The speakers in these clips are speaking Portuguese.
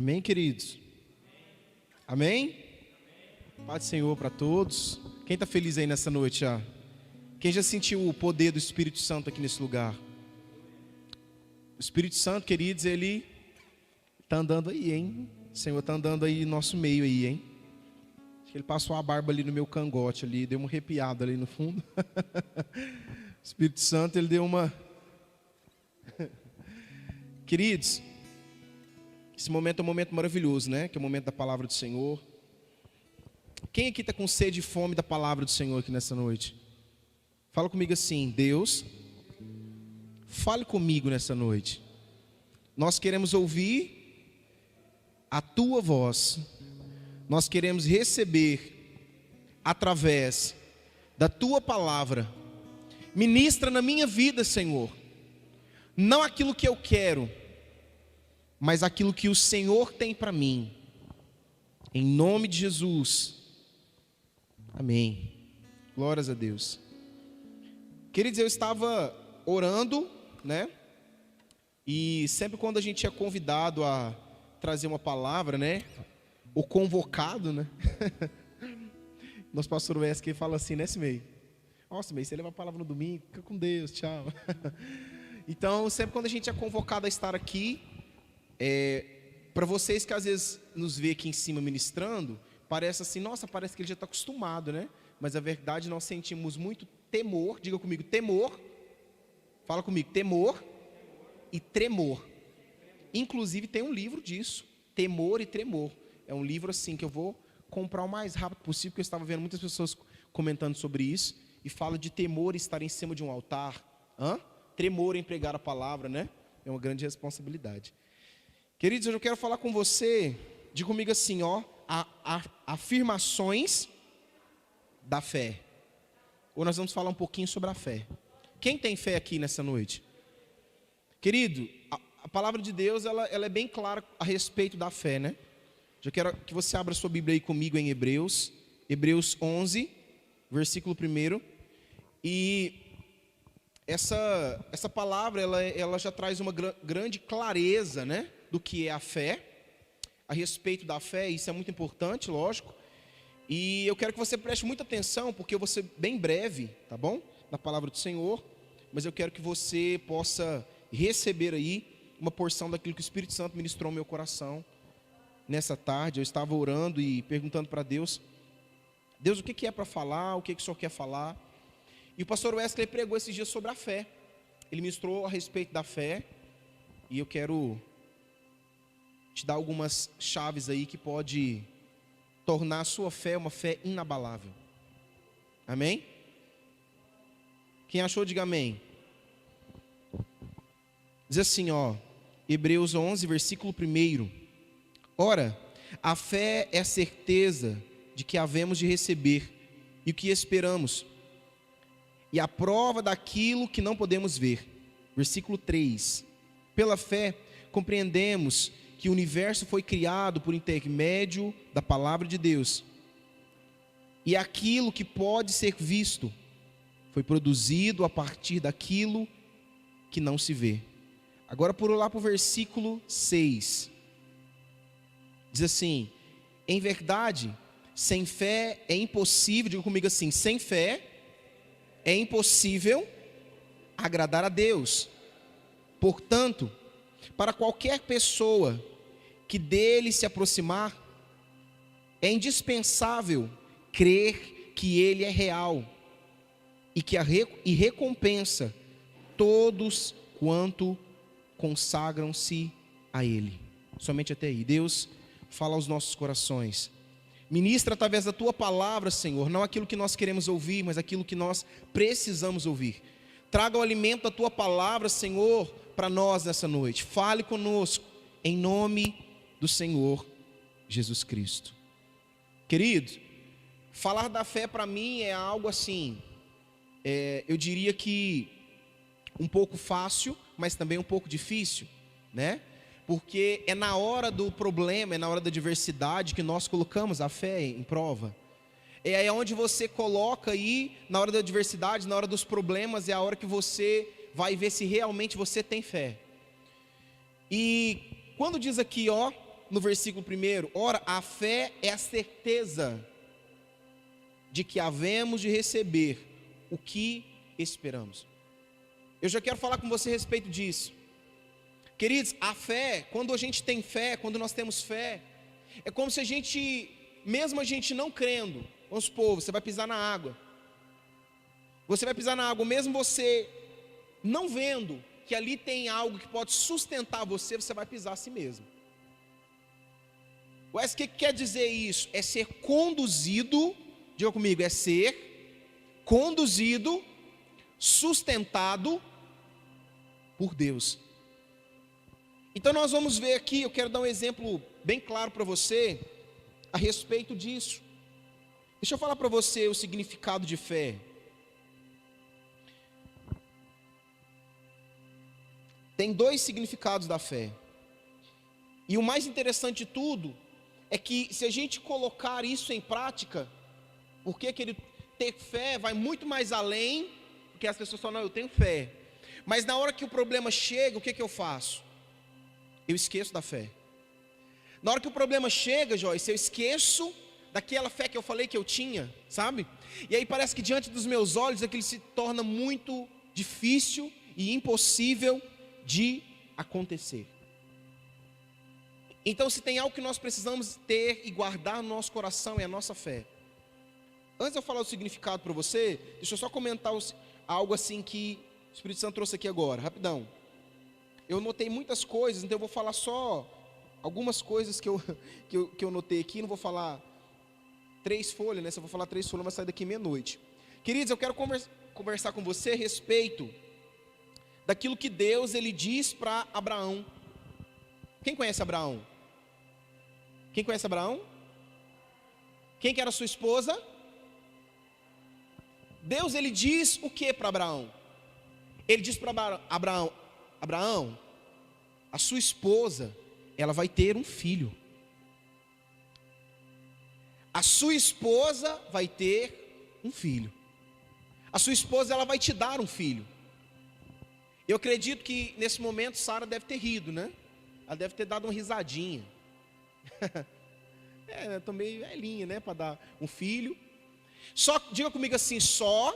Amém, queridos? Amém? Paz do Senhor para todos. Quem está feliz aí nessa noite já? Quem já sentiu o poder do Espírito Santo aqui nesse lugar? O Espírito Santo, queridos, ele está andando aí, hein? O Senhor está andando aí no nosso meio aí, hein? Acho que ele passou a barba ali no meu cangote ali, deu uma arrepiada ali no fundo. O Espírito Santo, ele deu uma... Queridos, esse momento é um momento maravilhoso, né? Que é o momento da palavra do Senhor. Quem aqui está com sede e fome da palavra do Senhor aqui nessa noite? Fala comigo assim: Deus, fale comigo nessa noite. Nós queremos ouvir a Tua voz. Nós queremos receber através da Tua palavra. Ministra na minha vida, Senhor. Não aquilo que eu quero, mas aquilo que o Senhor tem para mim. Em nome de Jesus. Amém. Glórias a Deus. Queridos, eu estava orando, né? E sempre quando a gente é convidado a trazer uma palavra, né? Ou convocado, né? Nosso pastor Wesley fala assim, né, Simei? Nossa, Simei, você leva a palavra no domingo, fica com Deus, tchau. Então, sempre quando a gente é convocado a estar aqui, para vocês que às vezes nos vê aqui em cima ministrando, parece assim, nossa, parece que ele já está acostumado, né? Mas a verdade, nós sentimos muito temor, diga comigo, temor, fala comigo, temor e tremor. Inclusive tem um livro disso, Temor e Tremor. É um livro assim que eu vou comprar o mais rápido possível, porque eu estava vendo muitas pessoas comentando sobre isso, e fala de temor estar em cima de um altar, tremor em pregar a palavra, né? É uma grande responsabilidade. Queridos, eu quero falar com você, diga comigo assim, afirmações da fé. Ou nós vamos falar um pouquinho sobre a fé. Quem tem fé aqui nessa noite? Querido, a palavra de Deus, ela é bem clara a respeito da fé, né? Já quero que você abra sua Bíblia aí comigo em Hebreus 11, versículo 1. E essa palavra, ela já traz uma grande clareza, né? Do que é a fé, a respeito da fé, isso é muito importante, lógico. E eu quero que você preste muita atenção, porque eu vou ser bem breve, tá bom? Na palavra do Senhor, mas eu quero que você possa receber aí uma porção daquilo que o Espírito Santo ministrou no meu coração. Nessa tarde, eu estava orando e perguntando para Deus, Deus, o que é para falar, o que o Senhor quer falar? E o pastor Wesley pregou esses dias sobre a fé. Ele ministrou a respeito da fé, e eu quero te dar algumas chaves aí que pode tornar a sua fé uma fé inabalável. Amém? Quem achou, diga amém. Diz assim, Hebreus 11, versículo 1. Ora, a fé é a certeza de que havemos de receber e o que esperamos, e a prova daquilo que não podemos ver. Versículo 3. Pela fé, compreendemos que o universo foi criado por intermédio da palavra de Deus, e aquilo que pode ser visto foi produzido a partir daquilo que não se vê. Agora, por lá para o versículo 6, diz assim: em verdade, sem fé é impossível, diga comigo assim, sem fé é impossível agradar a Deus. Portanto, para qualquer pessoa que dele se aproximar, é indispensável crer que ele é real e recompensa todos quanto consagram-se a ele. Somente até aí. Deus, fala aos nossos corações. Ministra através da Tua palavra, Senhor, não aquilo que nós queremos ouvir, mas aquilo que nós precisamos ouvir. Traga o alimento da Tua palavra, Senhor, para nós nessa noite. Fale conosco, em nome do Senhor Jesus Cristo. Querido, falar da fé para mim é algo assim, eu diria que um pouco fácil, mas também um pouco difícil, né? Porque é na hora do problema, é na hora da adversidade que nós colocamos a fé em prova. É aí onde você coloca aí, na hora da adversidade, na hora dos problemas, é a hora que você vai ver se realmente você tem fé. E quando diz aqui, no versículo 1, ora, a fé é a certeza de que havemos de receber o que esperamos. Eu já quero falar com você a respeito disso. Queridos, a fé, quando a gente tem fé, quando nós temos fé, é como se a gente, mesmo a gente não crendo, vamos supor, você vai pisar na água. Você vai pisar na água, mesmo você não vendo que ali tem algo que pode sustentar você, você vai pisar a si mesmo. Mas o que quer dizer isso? É ser conduzido, diga comigo, é ser conduzido, sustentado por Deus. Então nós vamos ver aqui, eu quero dar um exemplo bem claro para você a respeito disso. Deixa eu falar para você o significado de fé. Tem dois significados da fé. E o mais interessante de tudo é que se a gente colocar isso em prática, porque querido, ter fé vai muito mais além, porque as pessoas falam, não, eu tenho fé. Mas na hora que o problema chega, o que eu faço? Eu esqueço da fé. Na hora que o problema chega, Joyce, eu esqueço daquela fé que eu falei que eu tinha, sabe? E aí parece que diante dos meus olhos aquilo se torna muito difícil e impossível de acontecer. Então, se tem algo que nós precisamos ter e guardar no nosso coração, é a nossa fé. Antes de eu falar o significado para você, deixa eu só comentar algo assim que o Espírito Santo trouxe aqui agora, rapidão. Eu notei muitas coisas, então eu vou falar só algumas coisas que eu notei aqui. Não vou falar 3 folhas, né? Se eu vou falar 3 folhas, vai sair daqui meia-noite. Queridos, eu quero conversar com você a respeito daquilo que Deus ele diz para Abraão. Quem conhece Abraão? Quem conhece Abraão? Quem que era sua esposa? Deus ele diz o que para Abraão? Ele diz para Abraão, Abraão, a sua esposa, ela vai ter um filho. A sua esposa vai ter um filho. A sua esposa, ela vai te dar um filho. Eu acredito que nesse momento Sara deve ter rido, né? Ela deve ter dado uma risadinha. Eu estou meio velhinha, né? Para dar um filho. Só, diga comigo assim, só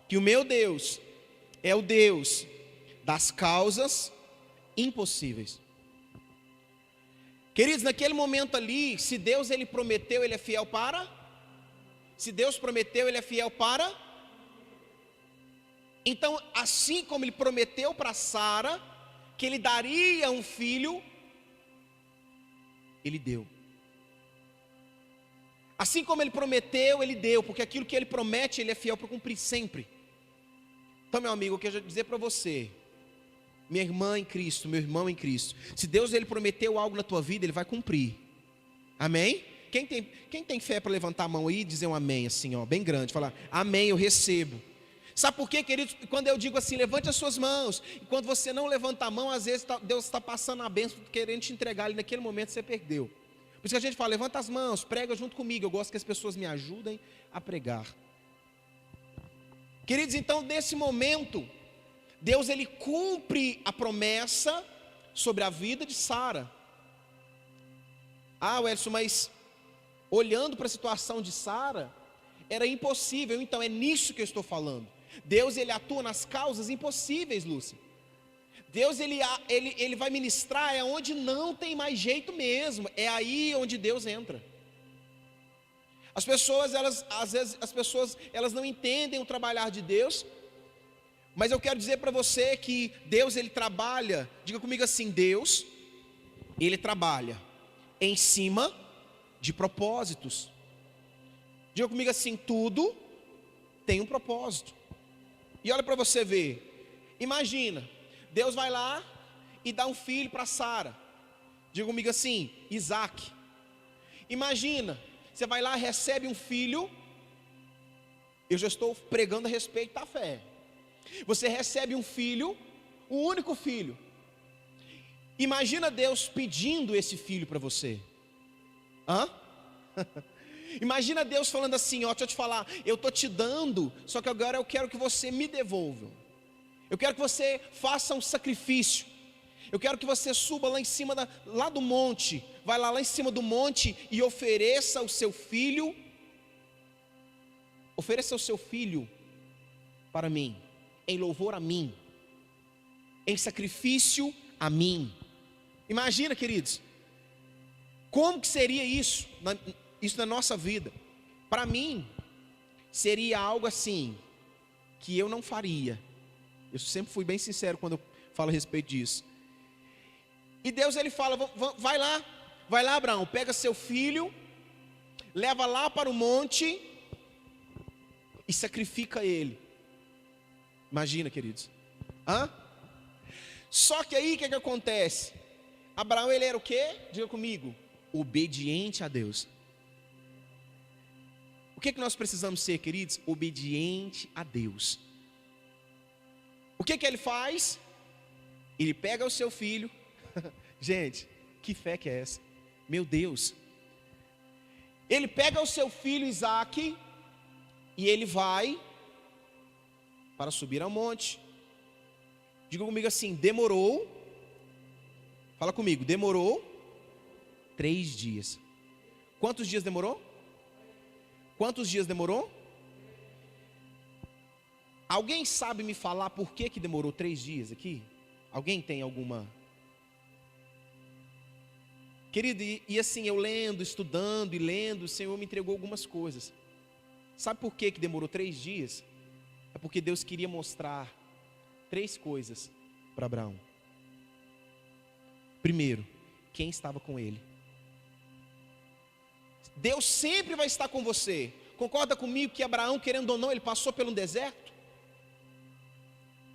que o meu Deus é o Deus das causas impossíveis. Queridos, naquele momento ali, se Deus ele prometeu, ele é fiel para? Se Deus prometeu, ele é fiel para? Então, assim como ele prometeu para Sara que ele daria um filho, ele deu. Assim como ele prometeu, ele deu, porque aquilo que ele promete, ele é fiel para cumprir sempre. Então, meu amigo, eu quero dizer para você, minha irmã em Cristo, meu irmão em Cristo, se Deus ele prometeu algo na tua vida, ele vai cumprir. Amém? Quem tem fé para levantar a mão aí e dizer um amém assim, ó, bem grande, falar, amém, eu recebo. Sabe por quê, queridos? Quando eu digo assim, levante as suas mãos, e quando você não levanta a mão, às vezes Deus está passando a bênção, querendo te entregar, e naquele momento você perdeu. Por isso que a gente fala, levanta as mãos, prega junto comigo. Eu gosto que as pessoas me ajudem a pregar. Queridos, então nesse momento, Deus ele cumpre a promessa sobre a vida de Sara. Ah, Welson, mas olhando para a situação de Sara, era impossível. Então é nisso que eu estou falando. Deus ele atua nas causas impossíveis, Lúcia. Deus ele vai ministrar é onde não tem mais jeito mesmo. É aí onde Deus entra. As pessoas, às vezes as pessoas não entendem o trabalhar de Deus. Mas eu quero dizer para você que Deus ele trabalha, diga comigo assim, Deus ele trabalha em cima de propósitos. Diga comigo assim, tudo tem um propósito. E olha para você ver. Imagina, Deus vai lá e dá um filho para Sara. Diga comigo assim, Isaac. Imagina, você vai lá e recebe um filho. Eu já estou pregando a respeito da fé. Você recebe um filho, um único filho. Imagina Deus pedindo esse filho para você. Hã? Imagina Deus falando assim, ó, deixa eu te falar, eu estou te dando, só que agora eu quero que você me devolva. Eu quero que você faça um sacrifício. Eu quero que você suba lá em cima, lá do monte. Vai lá em cima do monte e ofereça o seu filho. Ofereça o seu filho para mim, em louvor a mim, em sacrifício a mim. Imagina, queridos, como que seria isso na nossa vida? Para mim, seria algo assim, que eu não faria. Eu sempre fui bem sincero quando eu falo a respeito disso. E Deus, ele fala, vai lá, Abraão, pega seu filho, leva lá para o monte e sacrifica ele. Imagina, queridos. Só que aí, o que acontece? Abraão, ele era o quê? Diga comigo, obediente a Deus. O que nós precisamos ser, queridos? Obediente a Deus. O que ele faz? Ele pega o seu filho. Gente, que fé que é essa? Meu Deus. Ele pega o seu filho Isaque e ele vai para subir ao monte. Diga comigo assim, demorou. Fala comigo, demorou 3 dias. Quantos dias demorou? Quantos dias demorou? Alguém sabe me falar por que demorou 3 dias aqui? Alguém tem alguma? Querido, e assim, eu lendo, estudando e lendo, o Senhor me entregou algumas coisas. Sabe por que demorou 3 dias? É porque Deus queria mostrar 3 coisas para Abraão. Primeiro, quem estava com ele. Deus sempre vai estar com você. Concorda comigo que Abraão, querendo ou não, ele passou pelo deserto?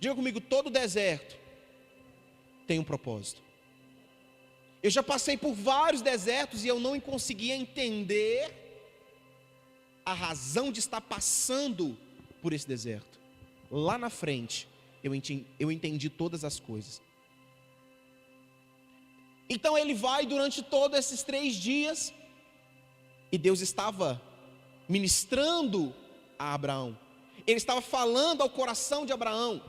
Diga comigo, todo deserto tem um propósito. Eu já passei por vários desertos e eu não conseguia entender a razão de estar passando por esse deserto. Lá na frente, eu entendi todas as coisas. Então ele vai durante todos esses 3 dias, e Deus estava ministrando a Abraão. Ele estava falando ao coração de Abraão.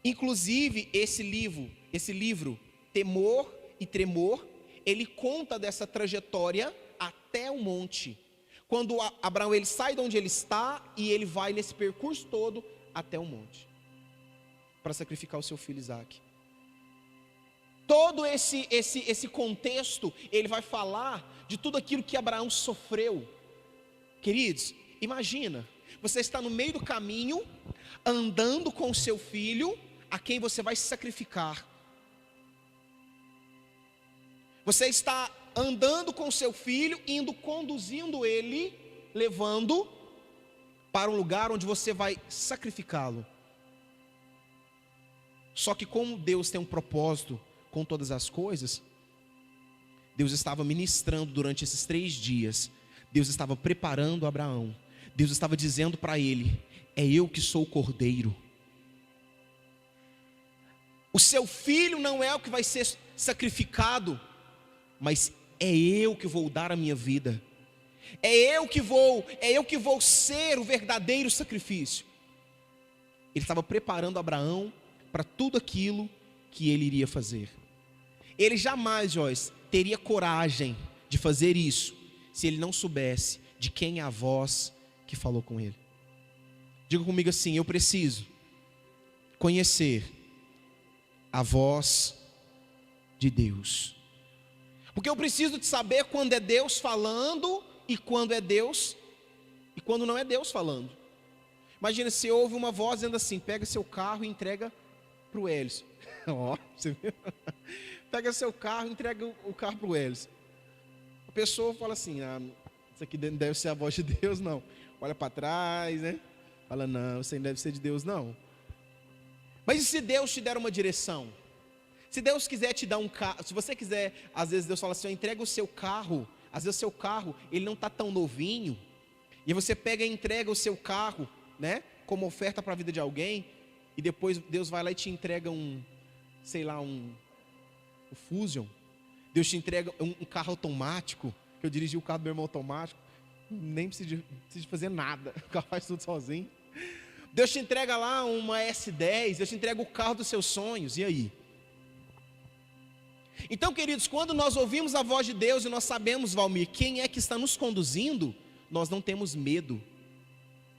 Inclusive esse livro, Temor e Tremor, ele conta dessa trajetória até o monte. Quando Abraão, ele sai de onde ele está e ele vai nesse percurso todo até o monte para sacrificar o seu filho Isaque. Todo esse contexto, ele vai falar de tudo aquilo que Abraão sofreu. Queridos, imagina, você está no meio do caminho, andando com o seu filho, a quem você vai sacrificar. Você está andando com o seu filho, conduzindo ele, levando para um lugar onde você vai sacrificá-lo. Só que como Deus tem um propósito com todas as coisas, Deus estava ministrando durante esses 3 dias. Deus estava preparando Abraão. Deus estava dizendo para ele, é eu que sou o cordeiro. O seu filho não é o que vai ser sacrificado, mas é eu que vou dar a minha vida. É eu que vou ser o verdadeiro sacrifício. Ele estava preparando Abraão para tudo aquilo que ele iria fazer. Ele jamais, Joyce, teria coragem de fazer isso se ele não soubesse de quem é a voz que falou com ele. Diga comigo assim, eu preciso conhecer a voz de Deus. Porque eu preciso de saber quando é Deus falando e quando é Deus e quando não é Deus falando. Imagina se ouve uma voz dizendo assim, pega seu carro e entrega para o Hélio. Ó, você viu? Pega seu carro e entrega o carro para o Hélio. A pessoa fala assim, isso aqui não deve ser a voz de Deus, não. Olha para trás, né? Fala, não, isso aí não deve ser de Deus, não. Mas e se Deus te der uma direção? Se Deus quiser te dar um carro, se você quiser, às vezes Deus fala assim, entrega o seu carro. Às vezes o seu carro, ele não está tão novinho. E você pega e entrega o seu carro, né? Como oferta para a vida de alguém. E depois Deus vai lá e te entrega um Fusion. Deus te entrega um carro automático. Que eu dirigi o carro do meu irmão automático. Nem preciso de fazer nada. O carro faz tudo sozinho. Deus te entrega lá uma S10. Deus te entrega o carro dos seus sonhos. E aí? Então, queridos, quando nós ouvimos a voz de Deus e nós sabemos, Valmir, quem é que está nos conduzindo, nós não temos medo,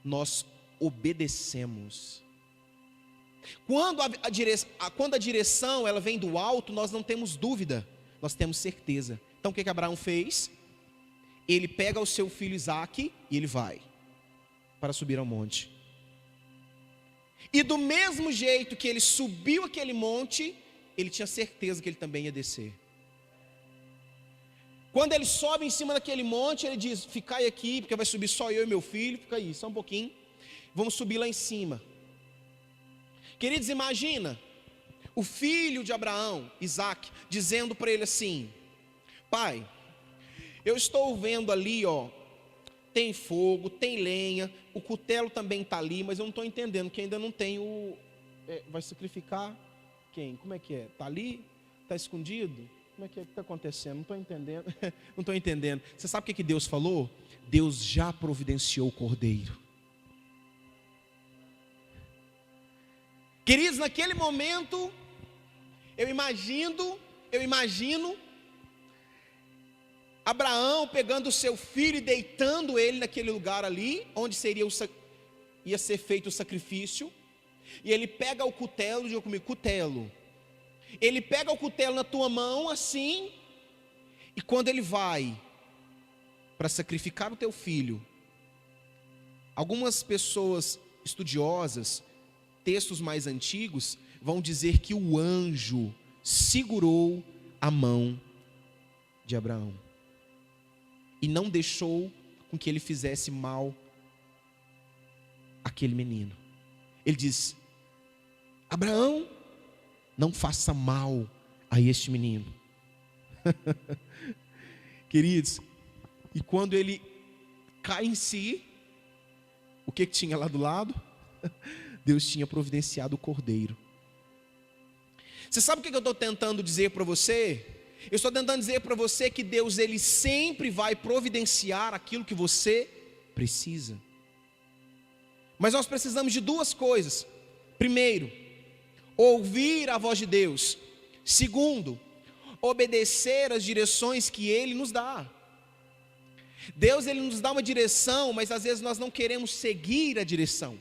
nós obedecemos. Quando a direção ela vem do alto, nós não temos dúvida, nós temos certeza. Então o que Abraão fez? Ele pega o seu filho Isaque e ele vai para subir ao monte. E do mesmo jeito que ele subiu aquele monte, ele tinha certeza que ele também ia descer. Quando ele sobe em cima daquele monte, ele diz: ficai aqui, porque vai subir só eu e meu filho, fica aí, só um pouquinho, vamos subir lá em cima. Queridos, imagina o filho de Abraão, Isaque, dizendo para ele assim: pai, eu estou vendo ali, tem fogo, tem lenha, o cutelo também está ali, mas eu não estou entendendo, que ainda não tem vai sacrificar quem? Como é que é? Está ali? Está escondido? Como é que está acontecendo? Não estou entendendo. Não estou entendendo. Você sabe o que Deus falou? Deus já providenciou o cordeiro. Queridos, naquele momento, eu imagino Abraão pegando o seu filho e deitando ele naquele lugar ali, onde ia ser feito o sacrifício, e ele pega o cutelo, diga comigo, cutelo. Ele pega o cutelo na tua mão assim, e quando ele vai para sacrificar o teu filho, algumas pessoas estudiosas, textos mais antigos, vão dizer que o anjo segurou a mão de Abraão e não deixou com que ele fizesse mal àquele menino. Ele diz: Abraão, não faça mal a este menino. Queridos, e quando ele cai em si, o que tinha lá do lado? Deus tinha providenciado o cordeiro. Você sabe o que eu estou tentando dizer para você? Eu estou tentando dizer para você que Deus, Ele sempre vai providenciar aquilo que você precisa. Mas nós precisamos de duas coisas. Primeiro, ouvir a voz de Deus. Segundo, obedecer às direções que Ele nos dá. Deus, Ele nos dá uma direção, mas às vezes nós não queremos seguir a direção.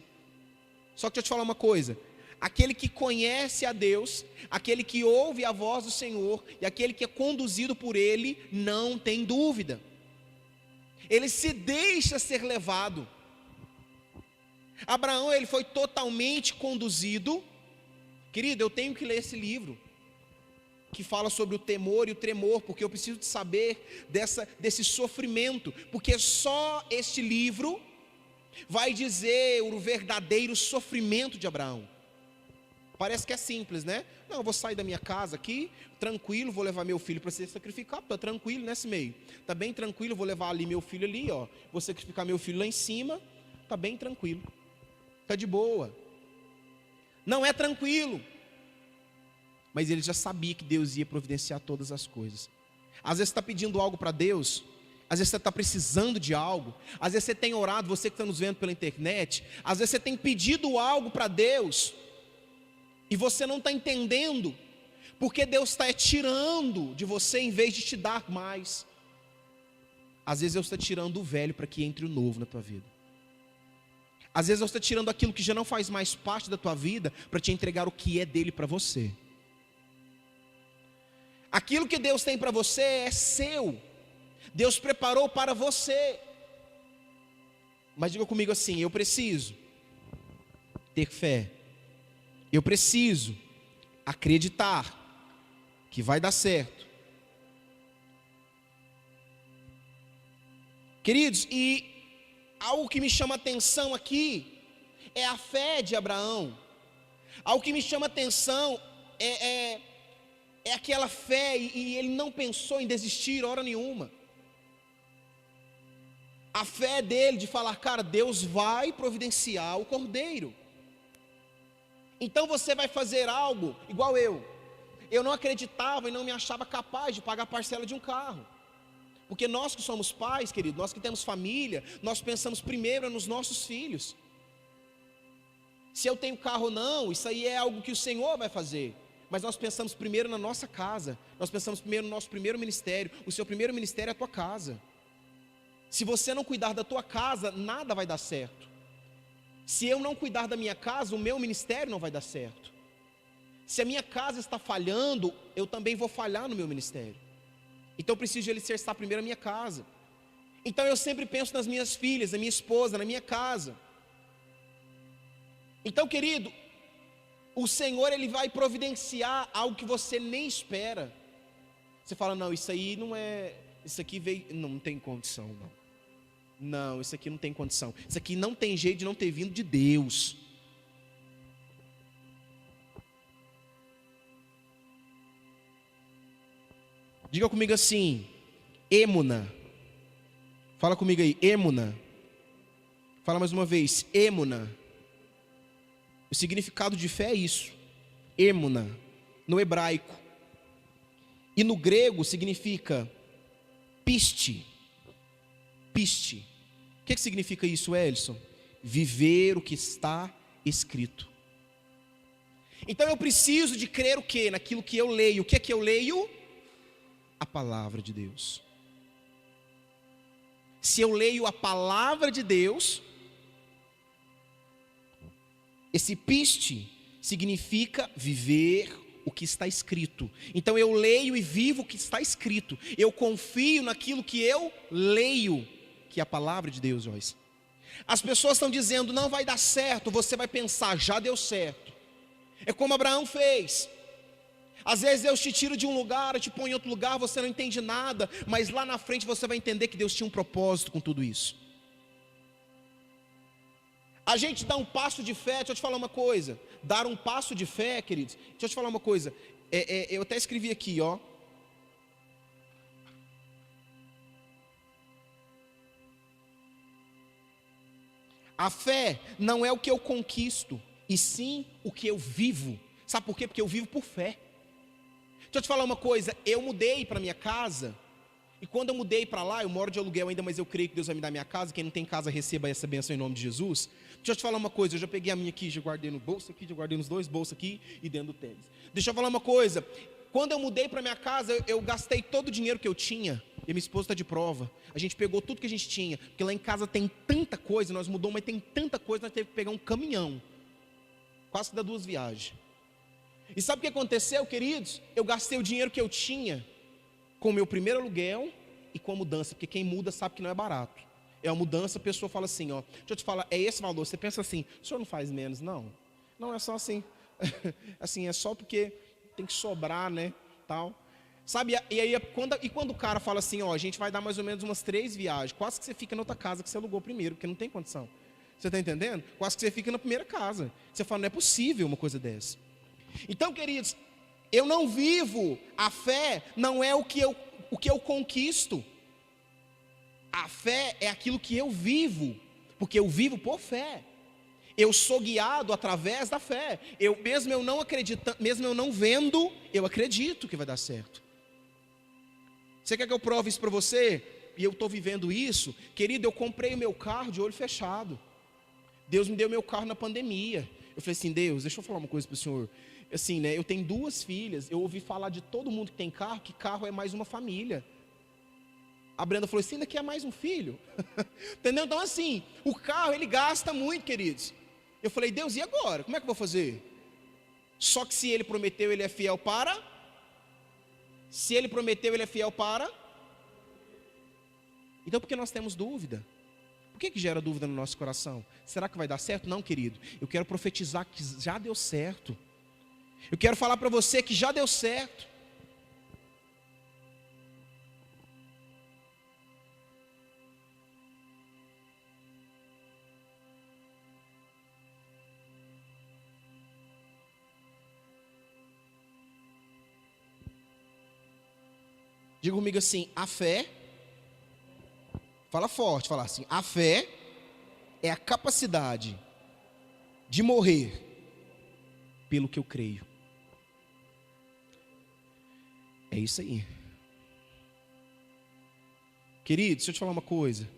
Só que deixa eu te falar uma coisa: aquele que conhece a Deus, aquele que ouve a voz do Senhor, e aquele que é conduzido por Ele, não tem dúvida, ele se deixa ser levado. Abraão, ele foi totalmente conduzido. Querido, eu tenho que ler esse livro, que fala sobre o temor e o tremor, porque eu preciso de saber desse sofrimento, porque só este livro vai dizer o verdadeiro sofrimento de Abraão. Parece que é simples, né? Não, eu vou sair da minha casa aqui, tranquilo, vou levar meu filho para ser sacrificado, estou tranquilo nesse meio. Está bem tranquilo, vou levar ali meu filho ali, vou sacrificar meu filho lá em cima, está bem tranquilo, está de boa. Não é tranquilo, mas ele já sabia que Deus ia providenciar todas as coisas. Às vezes você está pedindo algo para Deus, às vezes você está precisando de algo, às vezes você tem orado, você que está nos vendo pela internet, às vezes você tem pedido algo para Deus, e você não está entendendo, porque Deus está tirando de você em vez de te dar mais. Às vezes Deus está tirando o velho para que entre o novo na tua vida. Às vezes Deus está tirando aquilo que já não faz mais parte da tua vida, para te entregar o que é dele para você. Aquilo que Deus tem para você é seu, Deus preparou para você. Mas diga comigo assim: eu preciso ter fé, eu preciso acreditar que vai dar certo. Queridos, e algo que me chama atenção aqui é a fé de Abraão. Algo que me chama atenção é aquela fé, e ele não pensou em desistir hora nenhuma. A fé dele de falar: cara, Deus vai providenciar o cordeiro. Então você vai fazer algo igual eu. Eu não acreditava e não me achava capaz de pagar a parcela de um carro. Porque nós que somos pais, querido, nós que temos família, nós pensamos primeiro nos nossos filhos. Se eu tenho carro ou não, isso aí é algo que o Senhor vai fazer. mas nós pensamos primeiro na nossa casa, nós pensamos primeiro no nosso primeiro ministério. O seu primeiro ministério é a tua casa. Se você não cuidar da tua casa, nada vai dar certo. Se eu não cuidar da minha casa, o meu ministério não vai dar certo. Se a minha casa está falhando, eu também vou falhar no meu ministério. Então eu preciso de alicerçar primeiro a minha casa. Então eu sempre penso nas minhas filhas, na minha esposa, na minha casa. Então, querido, o Senhor, Ele vai providenciar algo que você nem espera. Você fala, não, isso aí não é, isso aqui veio, não tem condição, não. Não, isso aqui não tem condição. Isso aqui não tem jeito de não ter vindo de Deus. Diga comigo assim, êmuna. Fala comigo aí, êmuna. Fala mais uma vez, êmuna. O significado de fé é isso, êmuna, no hebraico. E no grego significa piste. Piste. O que significa isso, Elson? Viver o que está escrito. Então eu preciso de crer o quê? Naquilo que eu leio. O que é que eu leio? A palavra de Deus. Se eu leio a palavra de Deus, esse piste significa viver o que está escrito. Então eu leio e vivo o que está escrito. Eu confio naquilo que eu leio, que é a palavra de Deus, Joyce. As pessoas estão dizendo, não vai dar certo. Você vai pensar, já deu certo. É como Abraão fez. Às vezes Deus te tira de um lugar, te põe em outro lugar, você não entende nada, mas lá na frente você vai entender que Deus tinha um propósito com tudo isso. A gente dá um passo de fé, deixa eu te falar uma coisa. Dar um passo de fé, queridos, deixa eu te falar uma coisa. Eu até escrevi aqui, ó. A fé não é o que eu conquisto, e sim o que eu vivo. Sabe por quê? Porque eu vivo por fé. Deixa eu te falar uma coisa, eu mudei para minha casa, e quando eu mudei para lá, eu moro de aluguel ainda, mas eu creio que Deus vai me dar minha casa. Quem não tem casa, receba essa bênção em nome de Jesus. Deixa eu te falar uma coisa, eu já peguei a minha aqui, já guardei no bolso aqui, já guardei nos dois bolsos aqui e dentro do tênis. Deixa eu falar uma coisa, quando eu mudei para minha casa, eu gastei todo o dinheiro que eu tinha, e minha esposa está de prova. A gente pegou tudo que a gente tinha, porque lá em casa tem tanta coisa, nós mudamos, mas tem tanta coisa, nós teve que pegar um caminhão, quase que dá 2 viagens. E sabe o que aconteceu, queridos? Eu gastei o dinheiro que eu tinha com o meu primeiro aluguel e com a mudança, porque quem muda sabe que não é barato. É uma mudança, a pessoa fala assim, ó, deixa eu te falar, é esse valor. Você pensa assim, o senhor não faz menos? Não, não é só assim, assim, é só porque tem que sobrar, né, tal. Sabe, e aí, quando o cara fala assim, ó, a gente vai dar mais ou menos umas 3 viagens, quase que você fica na outra casa que você alugou primeiro, porque não tem condição. Você está entendendo? Quase que você fica na primeira casa. Você fala, não é possível uma coisa dessa. Então, queridos, eu não vivo, a fé não é o que eu conquisto. A fé é aquilo que eu vivo, porque eu vivo por fé. Eu sou guiado através da fé. Mesmo eu não acreditando, mesmo eu não vendo, eu acredito que vai dar certo. Você quer que eu prove isso para você? E eu estou vivendo isso, querido, eu comprei o meu carro de olho fechado. Deus me deu meu carro na pandemia. Eu falei assim, Deus, deixa eu falar uma coisa para o senhor. Assim, né, eu tenho 2 filhas, eu ouvi falar de todo mundo que tem carro, que carro é mais uma família. A Brenda falou assim, ainda que é mais um filho. Entendeu? Então assim, o carro ele gasta muito, queridos. Eu falei, Deus, e agora? Como é que eu vou fazer? Só que se Ele prometeu, Ele é fiel para. Se Ele prometeu, Ele é fiel para. Então por que nós temos dúvida? Por que gera dúvida no nosso coração? Será que vai dar certo? Não, querido. Eu quero profetizar que já deu certo. Eu quero falar para você que já deu certo. Diga comigo assim, a fé, fala forte, fala assim, a fé é a capacidade de morrer pelo que eu creio. É isso aí. Querido, deixa eu te falar uma coisa.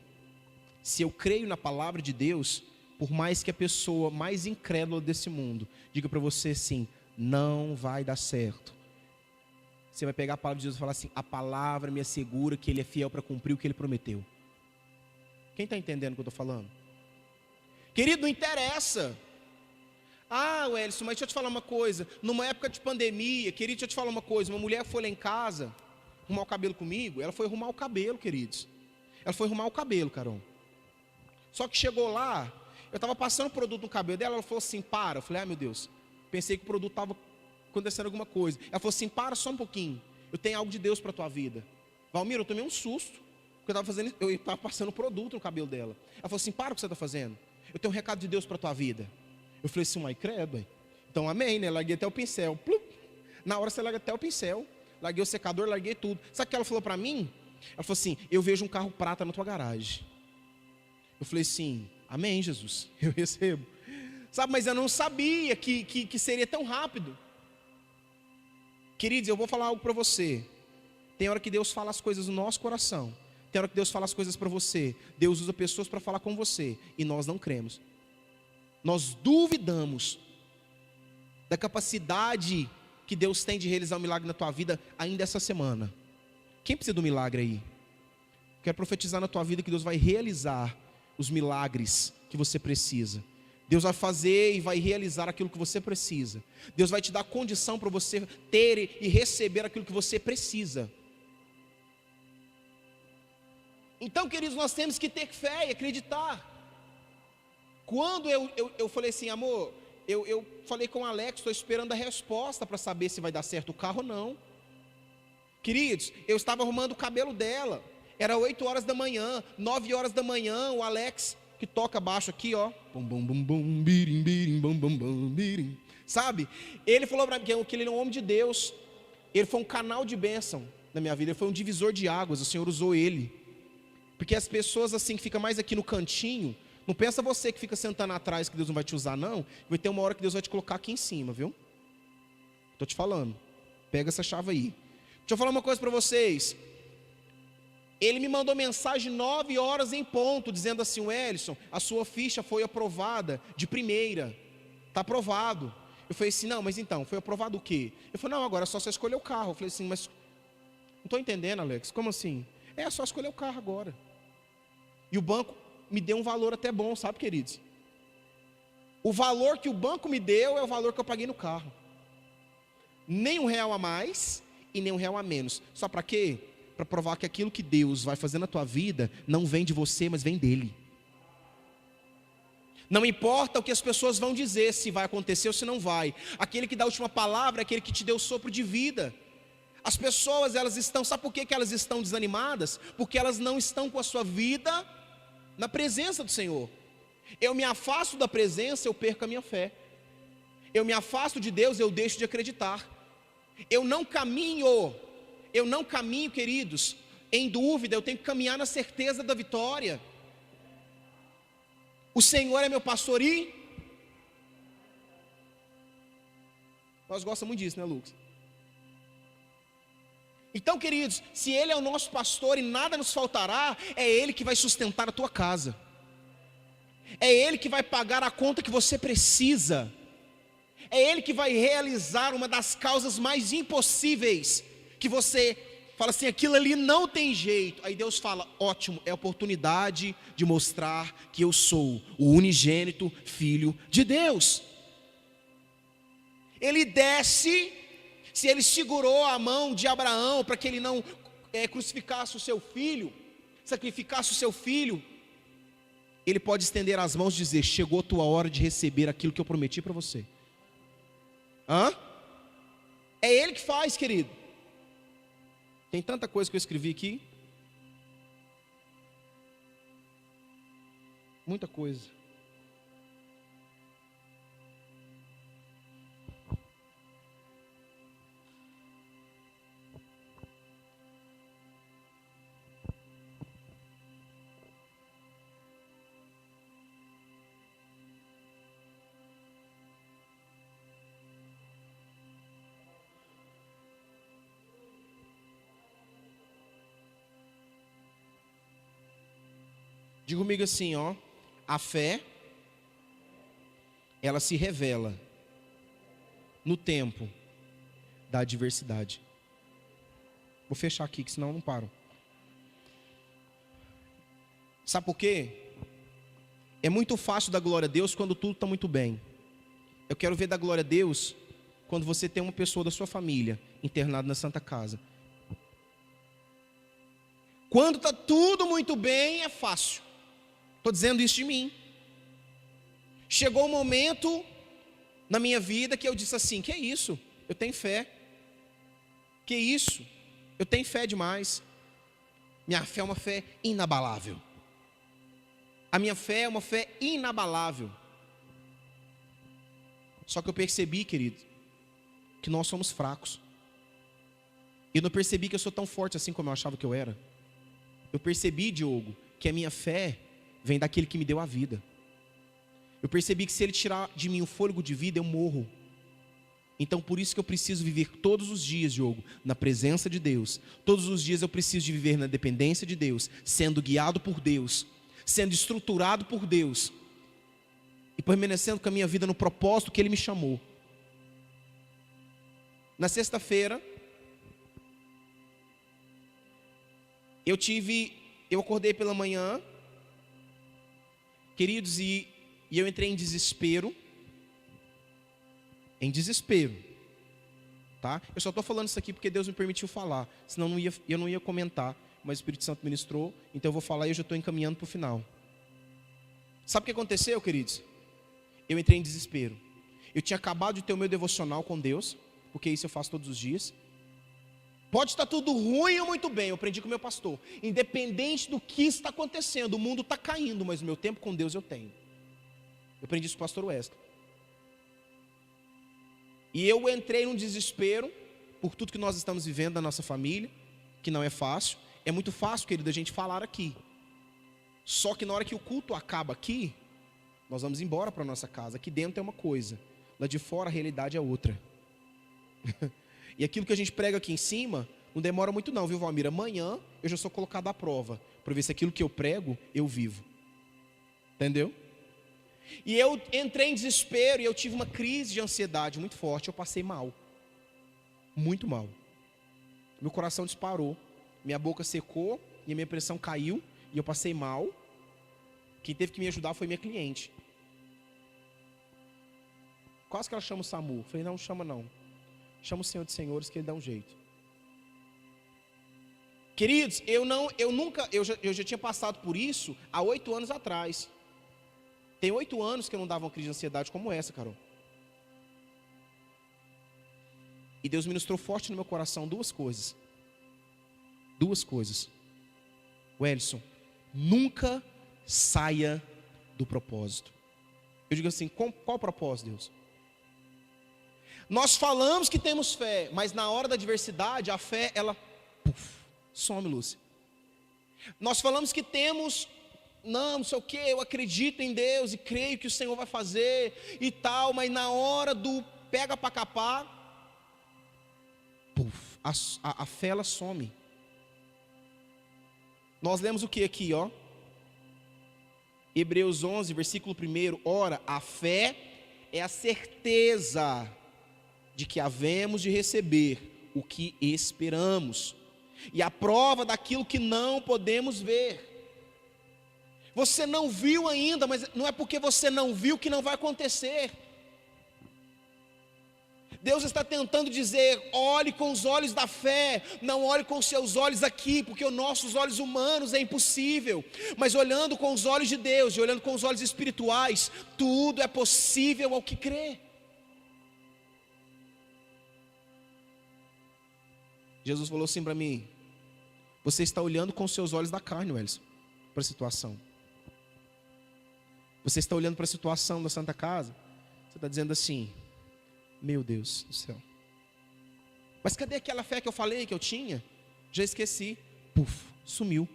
Se eu creio na palavra de Deus, por mais que a pessoa mais incrédula desse mundo diga para você assim, não vai dar certo. Você vai pegar a palavra de Deus e falar assim: a palavra me assegura que Ele é fiel para cumprir o que Ele prometeu. Quem está entendendo o que eu estou falando? Querido, não interessa. Ah, Wellington, mas deixa eu te falar uma coisa. Numa época de pandemia, querido, deixa eu te falar uma coisa. Uma mulher foi lá em casa arrumar o cabelo comigo. Ela foi arrumar o cabelo, queridos. Ela foi arrumar o cabelo, Carol. Só que chegou lá, eu estava passando produto no cabelo dela. Ela falou assim: para. Eu falei: ah, meu Deus. Pensei que o produto estava acontecendo alguma coisa. Ela falou assim: para só um pouquinho. Eu tenho algo de Deus para a tua vida. Valmir, eu tomei um susto. Porque eu estava passando produto no cabelo dela. Ela falou assim: para o que você está fazendo. Eu tenho um recado de Deus para a tua vida. Eu falei assim: uai, credo. Então amém, né? Larguei até o pincel. Plup. Na hora você larga até o pincel. Larguei o secador, larguei tudo. Sabe o que ela falou para mim? Ela falou assim: eu vejo um carro prata na tua garagem. Eu falei assim: amém, Jesus, eu recebo. Sabe, mas eu não sabia que seria tão rápido. Queridos, eu vou falar algo para você. Tem hora que Deus fala as coisas no nosso coração. Tem hora que Deus fala as coisas para você. Deus usa pessoas para falar com você. E nós não cremos. Nós duvidamos da capacidade que Deus tem de realizar um milagre na tua vida ainda essa semana. Quem precisa do milagre aí? Quero profetizar na tua vida que Deus vai realizar os milagres que você precisa. Deus vai fazer e vai realizar aquilo que você precisa. Deus vai te dar condição para você ter e receber aquilo que você precisa. Então, queridos, nós temos que ter fé e acreditar. Quando eu falei assim: amor, eu falei com o Alex, estou esperando a resposta para saber se vai dar certo o carro ou não. Queridos, eu estava arrumando o cabelo dela. Era 8 horas da manhã, 9 horas da manhã, o Alex, que toca baixo aqui, ó. Bum, bum, bum, bum, birim, birim, bum, bum, bum, birim. Sabe? Ele falou para mim que ele é um homem de Deus. Ele foi um canal de bênção na minha vida. Ele foi um divisor de águas. O Senhor usou ele. Porque as pessoas assim que ficam mais aqui no cantinho, não pensa você que fica sentando atrás que Deus não vai te usar, não. Vai ter uma hora que Deus vai te colocar aqui em cima, viu? Estou te falando. Pega essa chave aí. Deixa eu falar uma coisa para vocês. Ele me mandou mensagem 9 horas em ponto, dizendo assim: Wellington, a sua ficha foi aprovada de primeira. Está aprovado. Eu falei assim: não, mas então, foi aprovado o quê? Ele falou: não, agora é só você escolher o carro. Eu falei assim: mas não estou entendendo, Alex, como assim? É só escolher o carro agora. E o banco me deu um valor até bom, sabe, queridos? O valor que o banco me deu é o valor que eu paguei no carro. Nem R$1 a mais e nem R$1 a menos. Só para quê? Para provar que aquilo que Deus vai fazer na tua vida não vem de você, mas vem dele. Não importa o que as pessoas vão dizer, se vai acontecer ou se não vai. Aquele que dá a última palavra é aquele que te deu o sopro de vida. As pessoas, elas estão, sabe por que elas estão desanimadas? Porque elas não estão com a sua vida na presença do Senhor. Eu me afasto da presença, eu perco a minha fé. Eu me afasto de Deus, eu deixo de acreditar. Eu não caminho, queridos, em dúvida. Eu tenho que caminhar na certeza da vitória. O Senhor é meu pastor e... Nós gostamos muito disso, né, Lucas? Então, queridos, se Ele é o nosso pastor e nada nos faltará, é Ele que vai sustentar a tua casa. É Ele que vai pagar a conta que você precisa. É Ele que vai realizar uma das causas mais impossíveis, que você fala assim: aquilo ali não tem jeito. Aí Deus fala: ótimo, é a oportunidade de mostrar que eu sou o unigênito Filho de Deus. Ele desce. Se Ele segurou a mão de Abraão para que ele não crucificasse o seu filho, sacrificasse o seu filho, Ele pode estender as mãos e dizer: chegou a tua hora de receber aquilo que eu prometi para você. É Ele que faz, querido. Tem tanta coisa que eu escrevi aqui. Muita coisa. Diga comigo assim, ó: a fé, ela se revela no tempo da adversidade. Vou fechar aqui, que senão eu não paro. Sabe por quê? É muito fácil dar glória a Deus quando tudo está muito bem. Eu quero ver dar glória a Deus quando você tem uma pessoa da sua família internada na Santa Casa. Quando está tudo muito bem, é fácil. Estou dizendo isso de mim. Chegou um momento na minha vida que eu disse assim: que é isso? Eu tenho fé. Que isso? Eu tenho fé demais. Minha fé é uma fé inabalável. A minha fé é uma fé inabalável. Só que eu percebi, querido, que nós somos fracos. Eu não percebi que eu sou tão forte assim como eu achava que eu era. Eu percebi, Diogo, que a minha fé vem daquele que me deu a vida. Eu percebi que se Ele tirar de mim o fôlego de vida, eu morro. Então por isso que eu preciso viver todos os dias, Diogo, na presença de Deus. Todos os dias eu preciso de viver na dependência de Deus, sendo guiado por Deus, sendo estruturado por Deus e permanecendo com a minha vida no propósito que Ele me chamou. Na sexta-feira, eu acordei pela manhã, queridos, e eu entrei em desespero. Em desespero, tá? Eu só estou falando isso aqui porque Deus me permitiu falar, senão eu não ia comentar, mas o Espírito Santo ministrou, então eu vou falar e eu já estou encaminhando para o final. Sabe o que aconteceu, queridos? Eu entrei em desespero. Eu tinha acabado de ter o meu devocional com Deus, porque isso eu faço todos os dias. Pode estar tudo ruim ou muito bem, eu aprendi com o meu pastor. Independente do que está acontecendo, o mundo está caindo, mas o meu tempo com Deus eu tenho. Eu aprendi isso com o pastor Wesley. E eu entrei num desespero por tudo que nós estamos vivendo na nossa família, que não é fácil. É muito fácil, querido, a gente falar aqui. Só que na hora que o culto acaba aqui, nós vamos embora para a nossa casa. Aqui dentro é uma coisa, lá de fora a realidade é outra. E aquilo que a gente prega aqui em cima, não demora muito não, viu, Valmir? Amanhã eu já sou colocado à prova, para ver se aquilo que eu prego, eu vivo. Entendeu? E eu entrei em desespero e eu tive uma crise de ansiedade muito forte. Eu passei mal, muito mal. Meu coração disparou, minha boca secou e a minha pressão caiu e eu passei mal. Quem teve que me ajudar foi minha cliente. Quase que ela chama o SAMU. Falei, não chama não, chama o Senhor de Senhores que Ele dá um jeito. Queridos, eu já tinha passado por isso há 8 anos atrás. Tem 8 anos que eu não dava uma crise de ansiedade como essa, Carol. E Deus ministrou forte no meu coração duas coisas. Wellison, nunca saia do propósito. Eu digo assim, qual propósito, Deus? Nós falamos que temos fé, mas na hora da adversidade, a fé, ela some, Lúcia. Nós falamos que temos... não sei o que, eu acredito em Deus e creio que o Senhor vai fazer e tal, mas na hora do pega para capar, a fé ela some. Nós lemos o que aqui, ó? Hebreus 11, versículo 1. Ora, a fé é a certeza de que havemos de receber o que esperamos, e a prova daquilo que não podemos ver. Você não viu ainda, mas não é porque você não viu que não vai acontecer. Deus está tentando dizer, olhe com os olhos da fé, não olhe com os seus olhos aqui, porque os nossos olhos humanos é impossível, mas olhando com os olhos de Deus, e olhando com os olhos espirituais, tudo é possível ao que crê. Jesus falou assim para mim, você está olhando com os seus olhos da carne, Wellington, para a situação. Você está olhando para a situação da Santa Casa, você está dizendo assim, meu Deus do céu, mas cadê aquela fé que eu falei que eu tinha? Já esqueci, sumiu.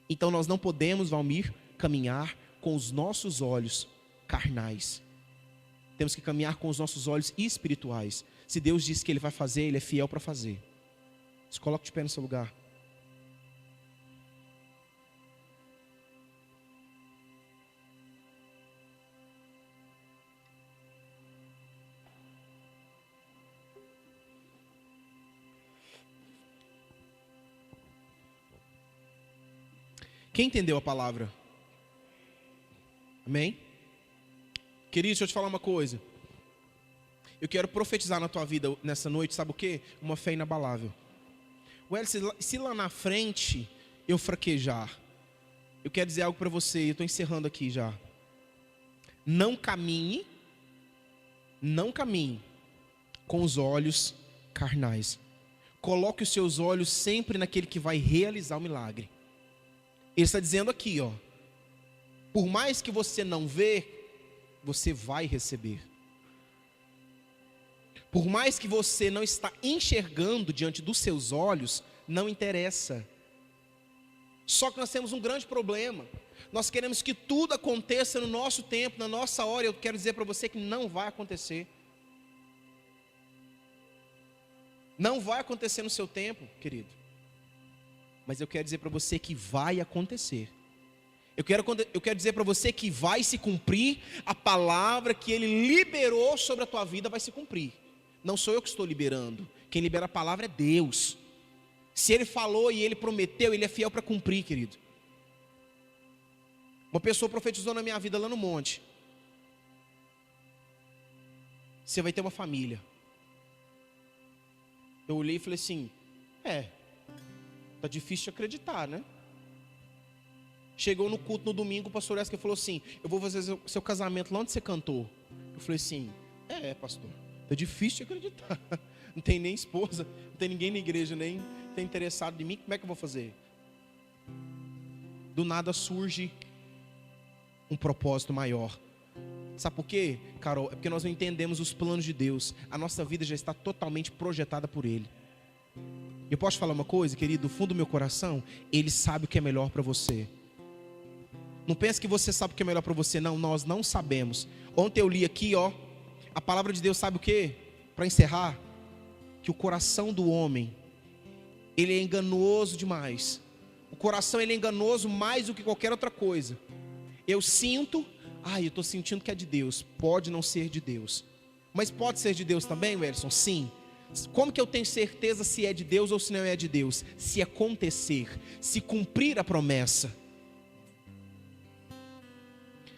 Então nós não podemos, Valmir, caminhar com os nossos olhos carnais. Temos que caminhar com os nossos olhos espirituais. Se Deus disse que Ele vai fazer, Ele é fiel para fazer. Se coloca de pé no seu lugar. Quem entendeu a palavra? Amém? Querido, deixa eu te falar uma coisa. Eu quero profetizar na tua vida nessa noite, sabe o quê? Uma fé inabalável. Se lá na frente eu fraquejar, eu quero dizer algo para você, eu estou encerrando aqui já. Não caminhe com os olhos carnais. Coloque os seus olhos sempre naquele que vai realizar o milagre. Ele está dizendo aqui, ó, por mais que você não vê, você vai receber. Por mais que você não está enxergando diante dos seus olhos, não interessa. Só que nós temos um grande problema. Nós queremos que tudo aconteça no nosso tempo, na nossa hora. Eu quero dizer para você que não vai acontecer. Não vai acontecer no seu tempo, querido. Mas eu quero dizer para você que vai acontecer. Eu quero dizer para você que vai se cumprir a palavra que Ele liberou sobre a tua vida, vai se cumprir. Não sou eu que estou liberando. Quem libera a palavra é Deus. Se Ele falou e Ele prometeu, Ele é fiel para cumprir, querido. Uma pessoa profetizou na minha vida lá no monte. Você vai ter uma família. Eu olhei e falei assim, tá difícil de acreditar, né? Chegou no culto no domingo, o pastor Esca falou assim, eu vou fazer seu casamento lá onde você cantou. Eu falei assim, pastor, tá difícil de acreditar. Não tem nem esposa, não tem ninguém na igreja, nem tem interessado em mim, como é que eu vou fazer? Do nada surge um propósito maior. Sabe por quê, Carol? É porque nós não entendemos os planos de Deus. A nossa vida já está totalmente projetada por Ele. Eu posso te falar uma coisa, querido? Do fundo do meu coração, Ele sabe o que é melhor para você. Não pense que você sabe o que é melhor para você. Não, nós não sabemos. Ontem eu li aqui, a palavra de Deus sabe o quê? Para encerrar, que o coração do homem, ele é enganoso demais. O coração, ele é enganoso mais do que qualquer outra coisa. Eu sinto, eu estou sentindo que é de Deus. Pode não ser de Deus. Mas pode ser de Deus também, Welson? Sim. Como que eu tenho certeza se é de Deus ou se não é de Deus? Se acontecer, se cumprir a promessa.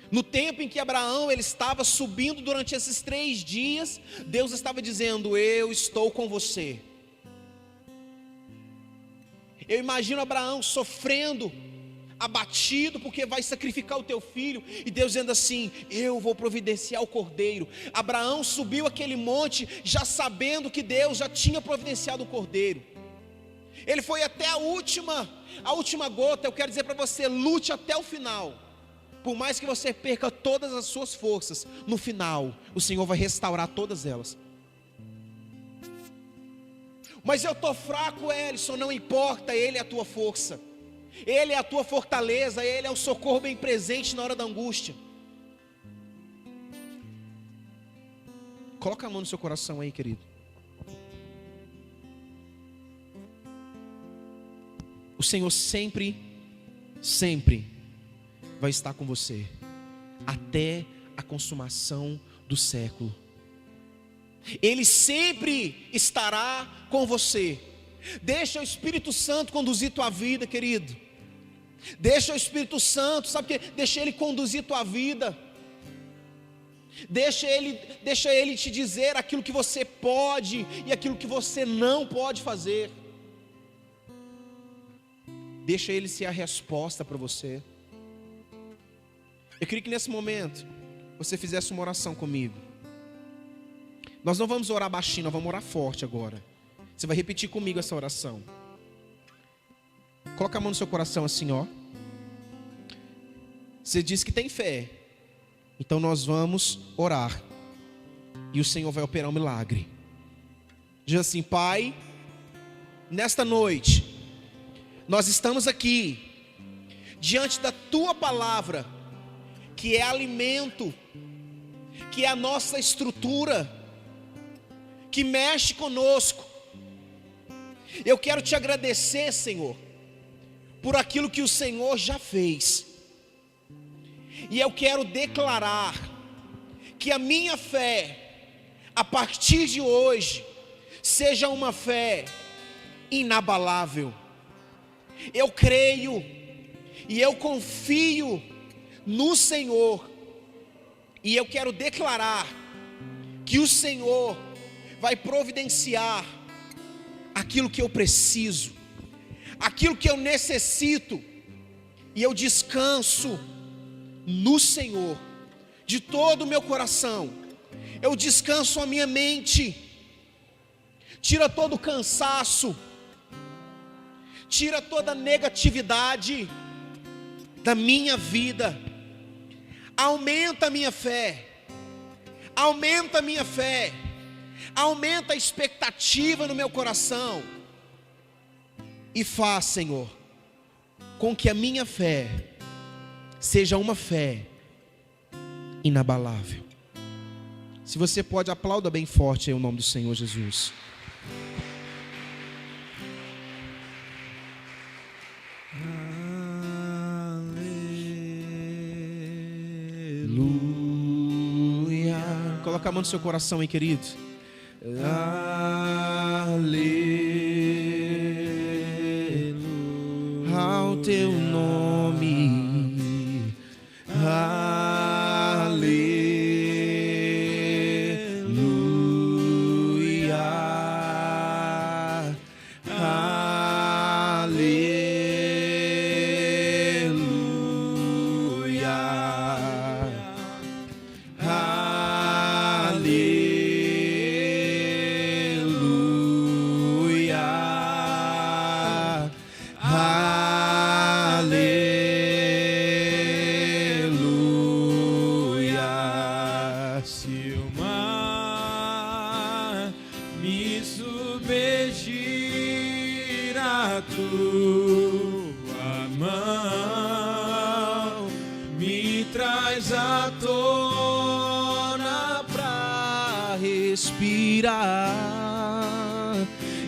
No tempo em que Abraão ele estava subindo durante esses 3 dias, Deus estava dizendo, eu estou com você. Eu imagino Abraão sofrendo, abatido, porque vai sacrificar o teu filho, e Deus dizendo assim, eu vou providenciar o cordeiro. Abraão subiu aquele monte, já sabendo que Deus já tinha providenciado o cordeiro. Ele foi até a última gota. Eu quero dizer para você, lute até o final. Por mais que você perca todas as suas forças, no final, o Senhor vai restaurar todas elas. Mas eu estou fraco, Elison, não importa, Ele é a tua força. Ele é a tua fortaleza, Ele é o socorro bem presente na hora da angústia. Coloca a mão no seu coração aí, querido. O Senhor sempre vai estar com você, até a consumação do século. Ele sempre estará com você. Deixa o Espírito Santo conduzir tua vida, querido. Deixa o Espírito Santo, sabe o que? Deixa Ele conduzir tua vida. Deixa Ele te dizer aquilo que você pode e aquilo que você não pode fazer. Deixa Ele ser a resposta para você. Eu queria que nesse momento você fizesse uma oração comigo. Nós não vamos orar baixinho, nós vamos orar forte agora. Você vai repetir comigo essa oração. Coloca a mão no seu coração assim, Você diz que tem fé. Então nós vamos orar. E o Senhor vai operar um milagre. Diz assim, Pai, nesta noite, nós estamos aqui, diante da Tua palavra, que é alimento, que é a nossa estrutura, que mexe conosco. Eu quero te agradecer, Senhor, por aquilo que o Senhor já fez. E eu quero declarar que a minha fé, a partir de hoje, seja uma fé inabalável. Eu creio e eu confio no Senhor, e eu quero declarar que o Senhor vai providenciar aquilo que eu preciso, aquilo que eu necessito, e eu descanso no Senhor de todo o meu coração. Eu descanso a minha mente, tira todo o cansaço, tira toda a negatividade da minha vida, aumenta a minha fé, aumenta a minha fé, aumenta a expectativa no meu coração, e faz, Senhor, com que a minha fé seja uma fé inabalável. Se você pode, aplauda bem forte aí o nome do Senhor Jesus. Aleluia. Coloca a mão no seu coração aí, querido. Aleluia. Ao teu nome.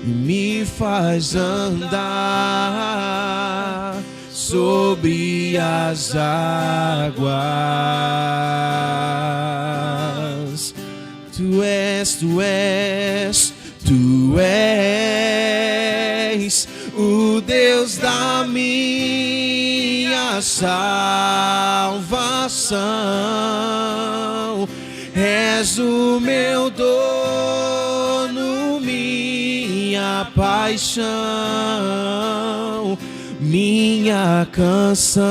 E me faz andar sobre as águas. Tu és o Deus da minha salvação. És o meu dono, minha paixão, minha canção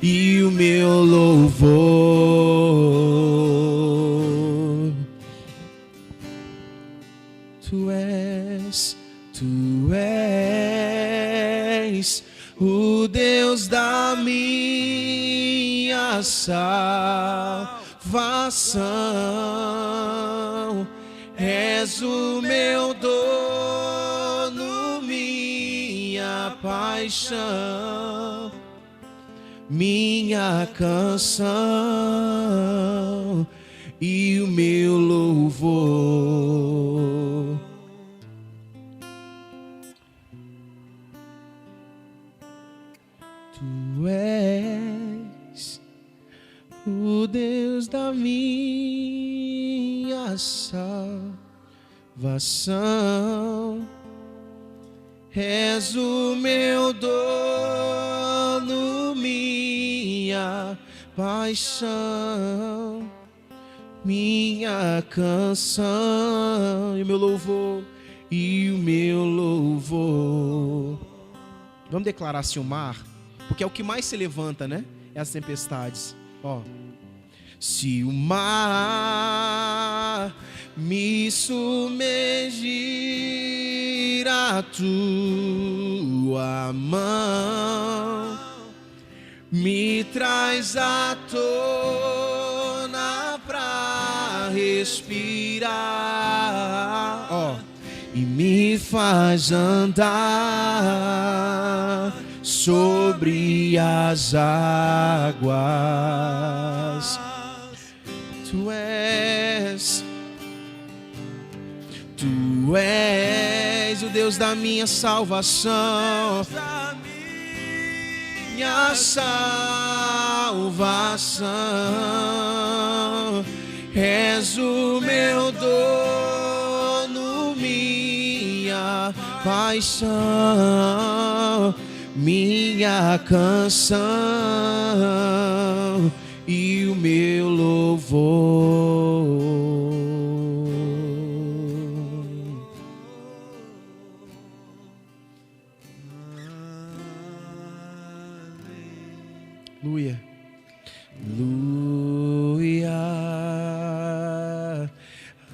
e o meu louvor. Tu és o Deus da minha salvação. És o meu dono, minha paixão, minha canção e o meu louvor. Tu és o Deus da minha salvação. És o meu dono, minha paixão, minha canção e o meu louvor, e o meu louvor. Vamos declarar assim o mar, porque é o que mais se levanta, né? É as tempestades. Ó. Se o mar me submergir, a tua mão me traz à tona pra respirar, ó, e me faz andar sobre as águas. Tu és o Deus da minha salvação, minha salvação. És o meu dono, minha paixão, minha canção e o meu louvor. Aleluia. Aleluia.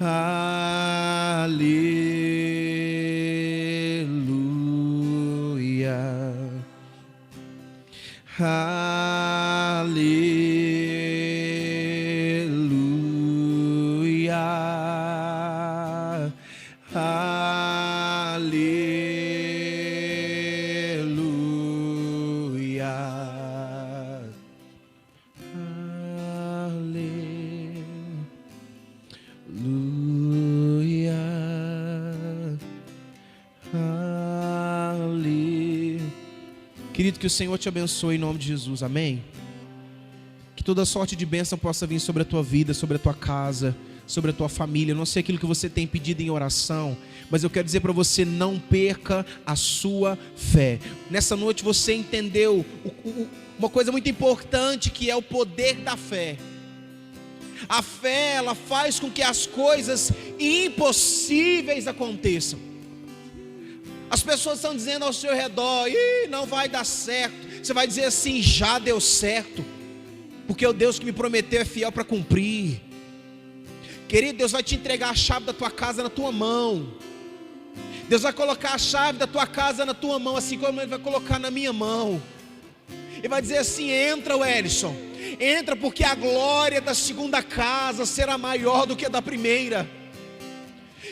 Aleluia. Aleluia. Querido, que o Senhor te abençoe em nome de Jesus, amém? Que toda sorte de bênção possa vir sobre a tua vida, sobre a tua casa, sobre a tua família. Eu não sei aquilo que você tem pedido em oração, mas eu quero dizer para você, não perca a sua fé. Nessa noite você entendeu uma coisa muito importante, que é o poder da fé. A fé, ela faz com que as coisas impossíveis aconteçam. As pessoas estão dizendo ao seu redor: ih, não vai dar certo. Você vai dizer assim: já deu certo, porque o Deus que me prometeu é fiel para cumprir. Querido, Deus vai te entregar a chave da tua casa na tua mão. Deus vai colocar a chave da tua casa na tua mão, assim como Ele vai colocar na minha mão. E vai dizer assim: entra, Wellington, entra, porque a glória da segunda casa será maior do que a da primeira.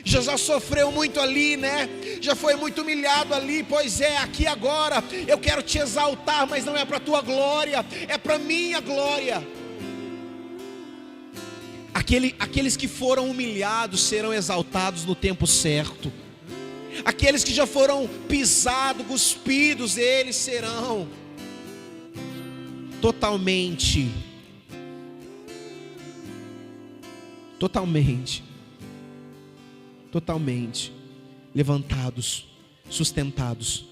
Já sofreu muito ali, né? Já foi muito humilhado ali. Pois é, aqui agora eu quero te exaltar, mas não é para a tua glória, é para a minha glória. Aqueles que foram humilhados serão exaltados no tempo certo. Aqueles que já foram pisados, cuspidos, eles serão totalmente levantados, sustentados.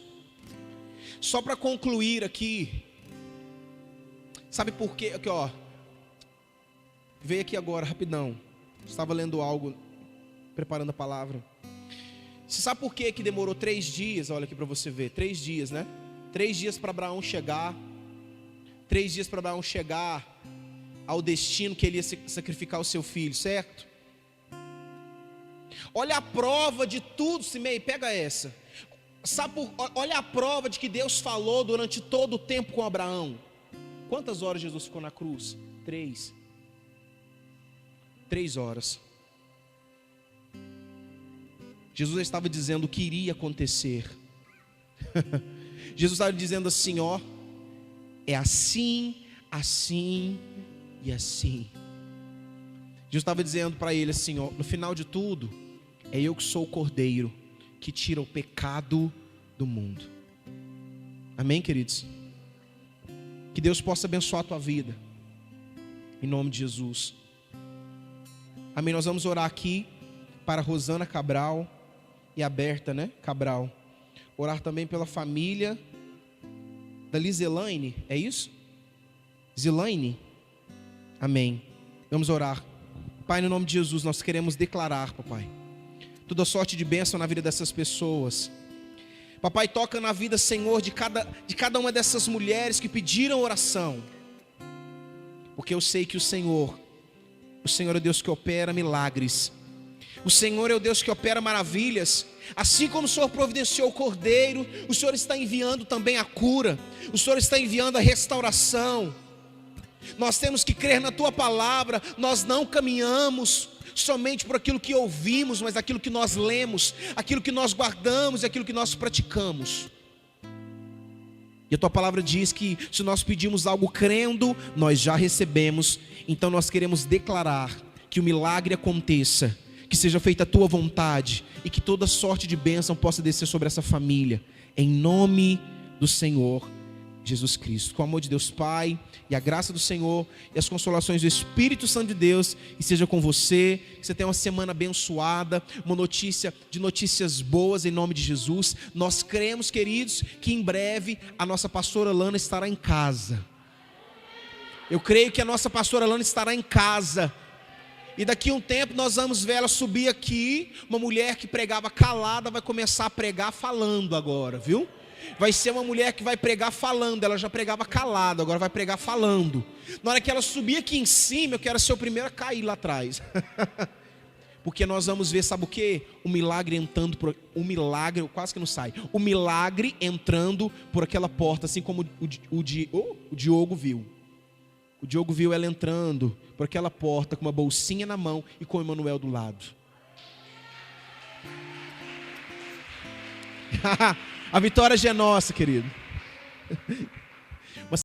Só para concluir aqui, sabe por quê? Aqui, ó, veio aqui agora, rapidão. Estava lendo algo, preparando a palavra. Você sabe por que demorou 3 dias? Olha aqui para você ver, 3 dias, né? 3 dias para Abraão chegar. 3 dias para Abraão chegar ao destino que ele ia sacrificar o seu filho, certo? Olha a prova de tudo, Simei, pega essa. Olha a prova de que Deus falou durante todo o tempo com Abraão. Quantas horas Jesus ficou na cruz? 3 horas. Jesus estava dizendo o que iria acontecer. Jesus estava dizendo assim, ó, é assim, assim e assim. Jesus estava dizendo para ele assim, ó, no final de tudo, é eu que sou o Cordeiro que tira o pecado do mundo. Amém, queridos? Que Deus possa abençoar a tua vida, em nome de Jesus. Amém. Nós vamos orar aqui para Rosana Cabral e a Berta, né, Cabral. Orar também pela família da Lizelaine, é isso? Zelaine? Amém. Vamos orar. Pai, no nome de Jesus, nós queremos declarar, papai, toda sorte de bênção na vida dessas pessoas. Papai, toca na vida, Senhor, de cada uma dessas mulheres que pediram oração, porque eu sei que o Senhor é o Deus que opera milagres. O Senhor é o Deus que opera maravilhas. Assim como o Senhor providenciou o Cordeiro, o Senhor está enviando também a cura, o Senhor está enviando a restauração. Nós temos que crer na Tua palavra. Nós não caminhamos somente por aquilo que ouvimos, mas aquilo que nós lemos, aquilo que nós guardamos e aquilo que nós praticamos. E a Tua palavra diz que se nós pedimos algo crendo, nós já recebemos. Então nós queremos declarar que o milagre aconteça, que seja feita a Tua vontade e que toda sorte de bênção possa descer sobre essa família, em nome do Senhor Jesus Cristo. Com o amor de Deus Pai e a graça do Senhor e as consolações do Espírito Santo de Deus, e seja com você, que você tenha uma semana abençoada, uma notícia de notícias boas em nome de Jesus. Nós cremos, queridos, que em breve a nossa pastora Lana estará em casa. Eu creio que a nossa pastora Lana estará em casa. E daqui a um tempo nós vamos ver ela subir aqui. Uma mulher que pregava calada vai começar a pregar falando agora, viu? Vai ser uma mulher que vai pregar falando. Ela já pregava calada, agora vai pregar falando. Na hora que ela subir aqui em cima, eu quero ser o primeiro a cair lá atrás. Porque nós vamos ver, sabe o quê? O milagre entrando por... O milagre, quase que não sai. O milagre entrando por aquela porta, assim como o Diogo viu. O Diogo viu ela entrando por aquela porta com uma bolsinha na mão e com o Emanuel do lado. A vitória já é nossa, querido.